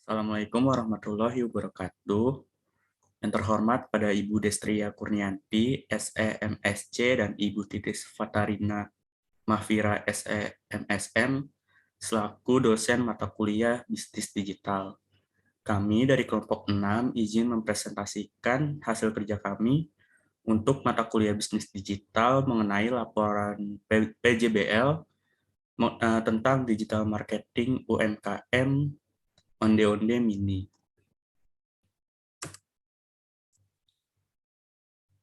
Assalamualaikum warahmatullahi wabarakatuh. Yang terhormat pada Ibu Destria Kurnianti, SEMSC, dan Ibu Titis Fatarina Mahfira SEMSM, selaku dosen mata kuliah Bisnis Digital. Kami dari kelompok 6 izin mempresentasikan hasil kerja kami untuk mata kuliah Bisnis Digital mengenai laporan PJBL tentang Digital Marketing UMKM Onde-Onde Mini.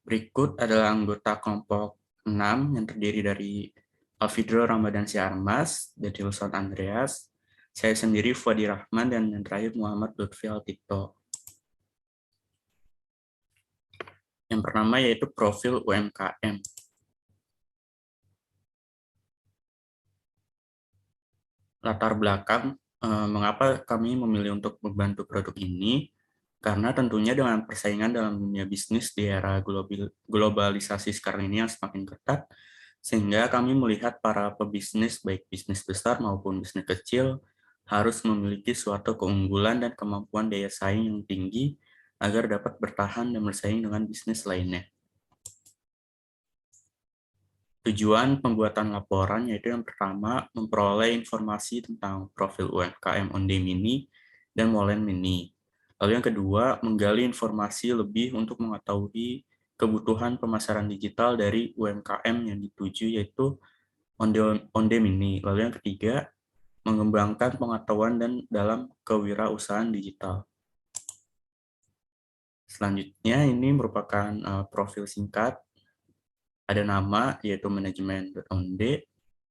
Berikut adalah anggota kelompok 6 yang terdiri dari Alfidro Ramadan Syarmas, Wilson Andreas, saya sendiri Fuadi Rahman, dan yang terakhir Muhammad Lutfi Altito. Yang pertama yaitu profil UMKM. Latar belakang mengapa kami memilih untuk membantu produk ini, karena tentunya dengan persaingan dalam dunia bisnis di era globalisasi sekarang ini yang semakin ketat, sehingga kami melihat para pebisnis, baik bisnis besar maupun bisnis kecil, harus memiliki suatu keunggulan dan kemampuan daya saing yang tinggi agar dapat bertahan dan bersaing dengan bisnis lainnya. Tujuan pembuatan laporan yaitu yang pertama, memperoleh informasi tentang profil UMKM Onde Mini dan Molen Mini. Lalu yang kedua, menggali informasi lebih untuk mengetahui kebutuhan pemasaran digital dari UMKM yang dituju yaitu Onde Mini. Lalu yang ketiga, mengembangkan pengetahuan dan dalam kewirausahaan digital. Selanjutnya ini merupakan profil singkat. Ada nama yaitu manajemen.onde,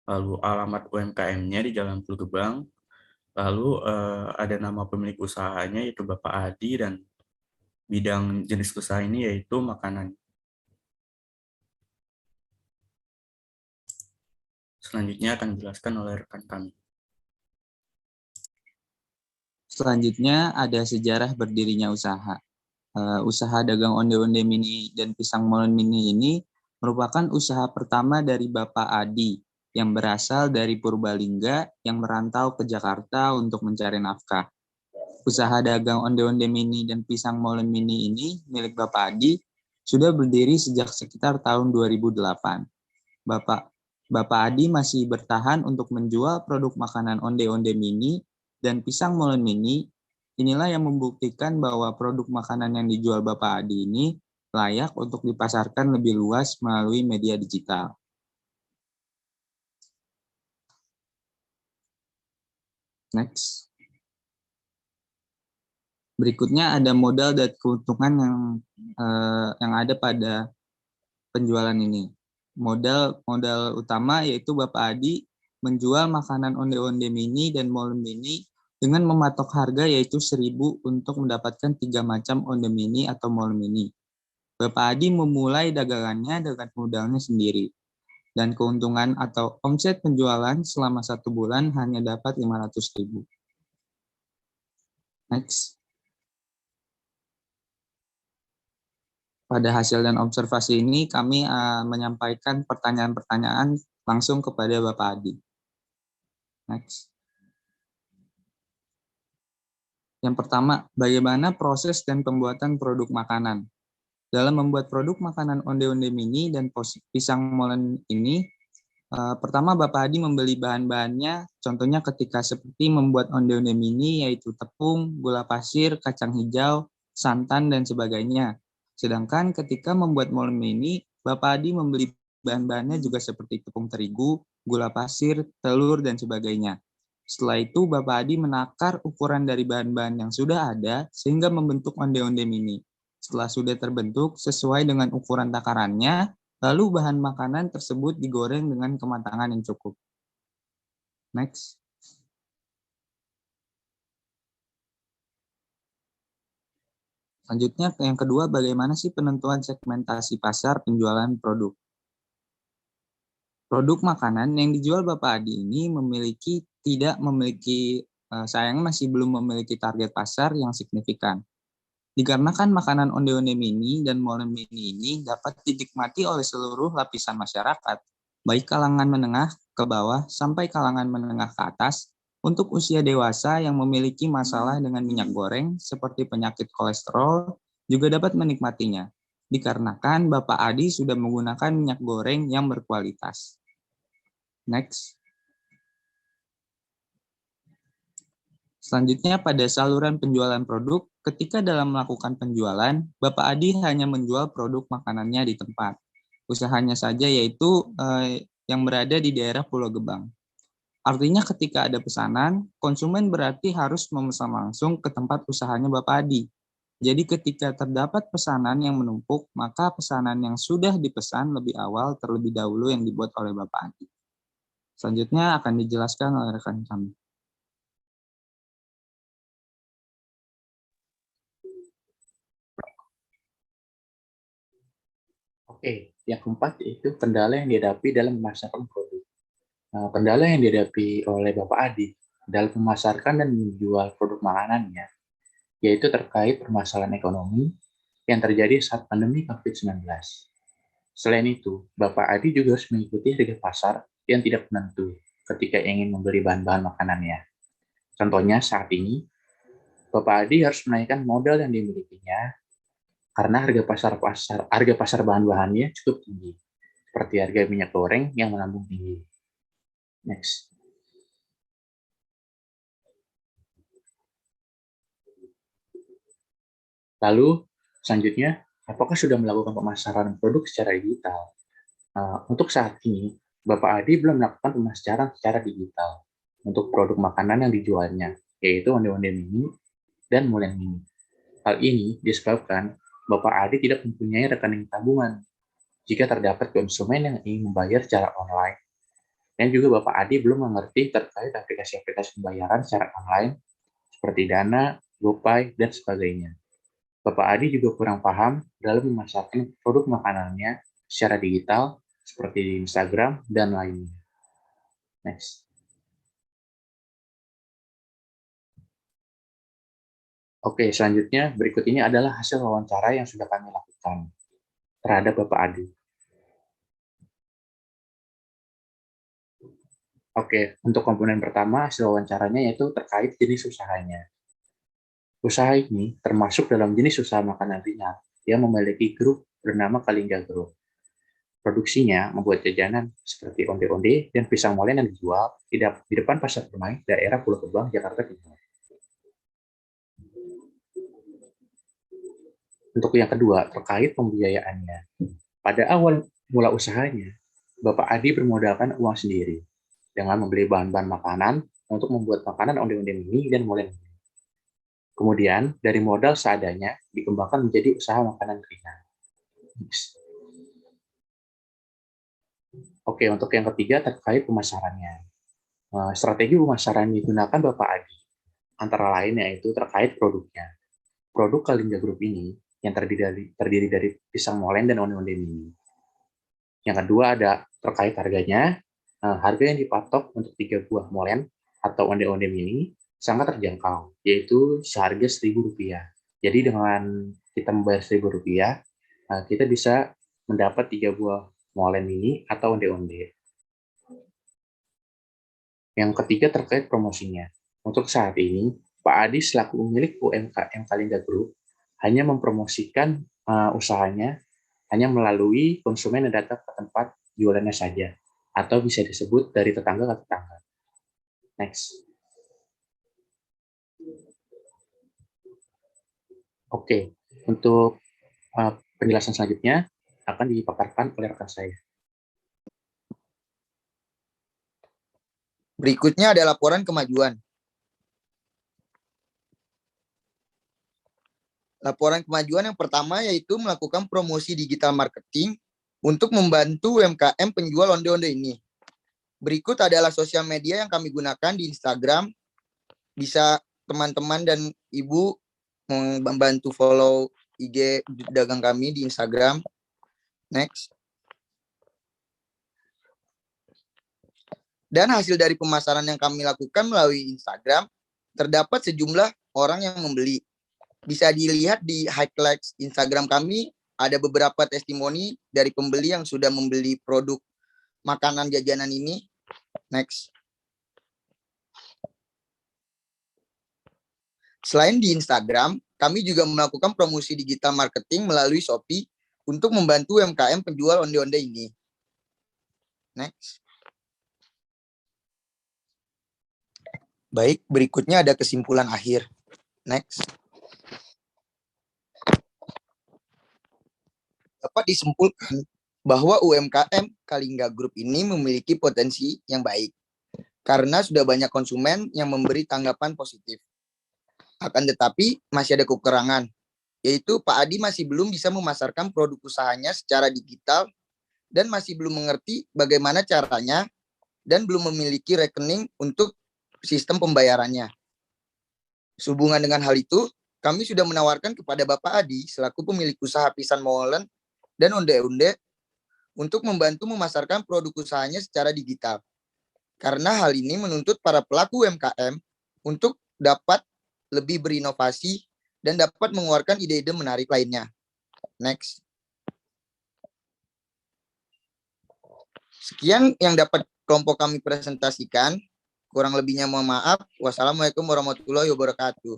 lalu alamat UMKM-nya di Jalan Pulau Gebang, lalu ada nama pemilik usahanya yaitu Bapak Adi, dan bidang jenis usaha ini yaitu makanan. Selanjutnya akan dijelaskan oleh rekan kami. Selanjutnya ada sejarah berdirinya usaha. Usaha dagang onde-onde mini dan pisang molen mini ini merupakan usaha pertama dari Bapak Adi yang berasal dari Purbalingga yang merantau ke Jakarta untuk mencari nafkah. Usaha dagang onde-onde mini dan pisang molen mini ini milik Bapak Adi sudah berdiri sejak sekitar tahun 2008. Bapak Adi masih bertahan untuk menjual produk makanan onde-onde mini dan pisang molen mini. Inilah yang membuktikan bahwa produk makanan yang dijual Bapak Adi ini layak untuk dipasarkan lebih luas melalui media digital. Next. Berikutnya ada modal dan keuntungan yang ada pada penjualan ini. Modal utama yaitu Bapak Adi menjual makanan onde-onde mini dan molen mini dengan mematok harga yaitu 1.000 untuk mendapatkan 3 macam onde mini atau molen mini. Bapak Adi memulai dagangannya dengan modalnya sendiri. Dan keuntungan atau omset penjualan selama 1 bulan hanya dapat 500.000. Next. Pada hasil dan observasi ini kami menyampaikan pertanyaan-pertanyaan langsung kepada Bapak Adi. Next. Yang pertama, bagaimana proses dan pembuatan produk makanan? Dalam membuat produk makanan onde-onde mini dan pisang molen ini, pertama Bapak Adi membeli bahan-bahannya, contohnya ketika seperti membuat onde-onde mini yaitu tepung, gula pasir, kacang hijau, santan, dan sebagainya. Sedangkan ketika membuat molen mini, Bapak Adi membeli bahan-bahannya juga seperti tepung terigu, gula pasir, telur, dan sebagainya. Setelah itu Bapak Adi menakar ukuran dari bahan-bahan yang sudah ada sehingga membentuk onde-onde mini. Setelah sudah terbentuk sesuai dengan ukuran takarannya, lalu bahan makanan tersebut digoreng dengan kematangan yang cukup. Next. Selanjutnya yang kedua, bagaimana sih penentuan segmentasi pasar penjualan produk? Produk makanan yang dijual Bapak Adi ini sayangnya masih belum memiliki target pasar yang signifikan. Dikarenakan makanan onde-onde mini dan molen mini ini dapat dinikmati oleh seluruh lapisan masyarakat, baik kalangan menengah ke bawah sampai kalangan menengah ke atas, Untuk usia dewasa yang memiliki masalah dengan minyak goreng seperti penyakit kolesterol juga dapat menikmatinya, dikarenakan Bapak Adi sudah menggunakan minyak goreng yang berkualitas. Next. Selanjutnya pada saluran penjualan produk, ketika dalam melakukan penjualan, Bapak Adi hanya menjual produk makanannya di tempat. Usahanya saja yaitu yang berada di daerah Pulau Gebang. Artinya ketika ada pesanan, konsumen berarti harus memesan langsung ke tempat usahanya Bapak Adi. Jadi ketika terdapat pesanan yang menumpuk, maka pesanan yang sudah dipesan lebih awal terlebih dahulu yang dibuat oleh Bapak Adi. Selanjutnya akan dijelaskan oleh rekan kami. Oke, yang keempat yaitu kendala yang dihadapi dalam memasarkan produk. Kendala yang dihadapi oleh Bapak Adi dalam memasarkan dan menjual produk makanannya, yaitu terkait permasalahan ekonomi yang terjadi saat pandemi COVID-19. Selain itu, Bapak Adi juga harus mengikuti harga pasar yang tidak menentu ketika ingin membeli bahan-bahan makanannya. Contohnya saat ini, Bapak Adi harus menaikkan modal yang dimilikinya karena harga pasar bahan-bahannya cukup tinggi, seperti harga minyak goreng yang melambung tinggi. Next. Lalu, selanjutnya, apakah sudah melakukan pemasaran produk secara digital? Untuk saat ini, Bapak Adi belum melakukan pemasaran secara digital untuk produk makanan yang dijualnya, yaitu onde-onde mini dan molen mini. Hal ini disebabkan Bapak Adi tidak mempunyai rekening tabungan jika terdapat konsumen yang ingin membayar secara online. Dan juga Bapak Adi belum mengerti terkait aplikasi-aplikasi pembayaran secara online seperti Dana, GoPay, dan sebagainya. Bapak Adi juga kurang paham dalam memasarkan produk makanannya secara digital seperti di Instagram dan lainnya. Next. Oke, selanjutnya berikut ini adalah hasil wawancara yang sudah kami lakukan terhadap Bapak Adi. Oke, untuk komponen pertama hasil wawancaranya yaitu terkait jenis usahanya. Usaha ini termasuk dalam jenis usaha makanan ringan yang memiliki grup bernama Kalingga Group. Produksinya membuat jajanan seperti onde-onde dan pisang molen yang dijual di depan Pasar Permai, daerah Pulau Gebang, Jakarta Timur. Untuk yang kedua, terkait pembiayaannya. Pada awal mula usahanya, Bapak Adi bermodalkan uang sendiri dengan membeli bahan-bahan makanan untuk membuat makanan onde-onde mini dan molen. Kemudian, dari modal seadanya, dikembangkan menjadi usaha makanan ringan. Oke, untuk yang ketiga terkait pemasarannya. Strategi pemasaran digunakan Bapak Adi, antara lain yaitu terkait produknya. Produk Kalingga Group ini yang terdiri dari pisang molen dan onde-onde mini. Yang kedua ada terkait harganya. Harga yang dipatok untuk 3 buah molen atau onde-onde mini sangat terjangkau, yaitu seharga Rp1.000. Jadi dengan kita membayar Rp1.000, kita bisa mendapat 3 buah molen mini atau onde-onde. Yang ketiga terkait promosinya. Untuk saat ini, Pak Adi selaku pemilik UMKM Kalingga Group hanya mempromosikan usahanya hanya melalui konsumen yang datang ke tempat jualannya saja, atau bisa disebut dari tetangga ke tetangga. Next. Oke, untuk penjelasan selanjutnya akan dipaparkan oleh rekan saya. Berikutnya ada laporan kemajuan. Laporan kemajuan yang pertama yaitu melakukan promosi digital marketing untuk membantu UMKM penjual onde-onde ini. Berikut adalah sosial media yang kami gunakan di Instagram. Bisa teman-teman dan ibu membantu follow IG dagang kami di Instagram. Next. Dan hasil dari pemasaran yang kami lakukan melalui Instagram, terdapat sejumlah orang yang membeli. Bisa dilihat di highlights Instagram kami, ada beberapa testimoni dari pembeli yang sudah membeli produk makanan jajanan ini. Next. Selain di Instagram, kami juga melakukan promosi digital marketing melalui Shopee untuk membantu UMKM penjual onde-onde ini. Next. Baik, berikutnya ada kesimpulan akhir. Next. Dapat disimpulkan bahwa UMKM Kalingga Group ini memiliki potensi yang baik karena sudah banyak konsumen yang memberi tanggapan positif. Akan tetapi masih ada kekurangan, yaitu Pak Adi masih belum bisa memasarkan produk usahanya secara digital dan masih belum mengerti bagaimana caranya dan belum memiliki rekening untuk sistem pembayarannya. Sehubungan dengan hal itu, kami sudah menawarkan kepada Bapak Adi selaku pemilik usaha pisang molen dan onde-onde untuk membantu memasarkan produk usahanya secara digital. Karena hal ini menuntut para pelaku UMKM untuk dapat lebih berinovasi dan dapat mengeluarkan ide-ide menarik lainnya. Next. Sekian yang dapat kelompok kami presentasikan. Kurang lebihnya mohon maaf. Wassalamualaikum warahmatullahi wabarakatuh.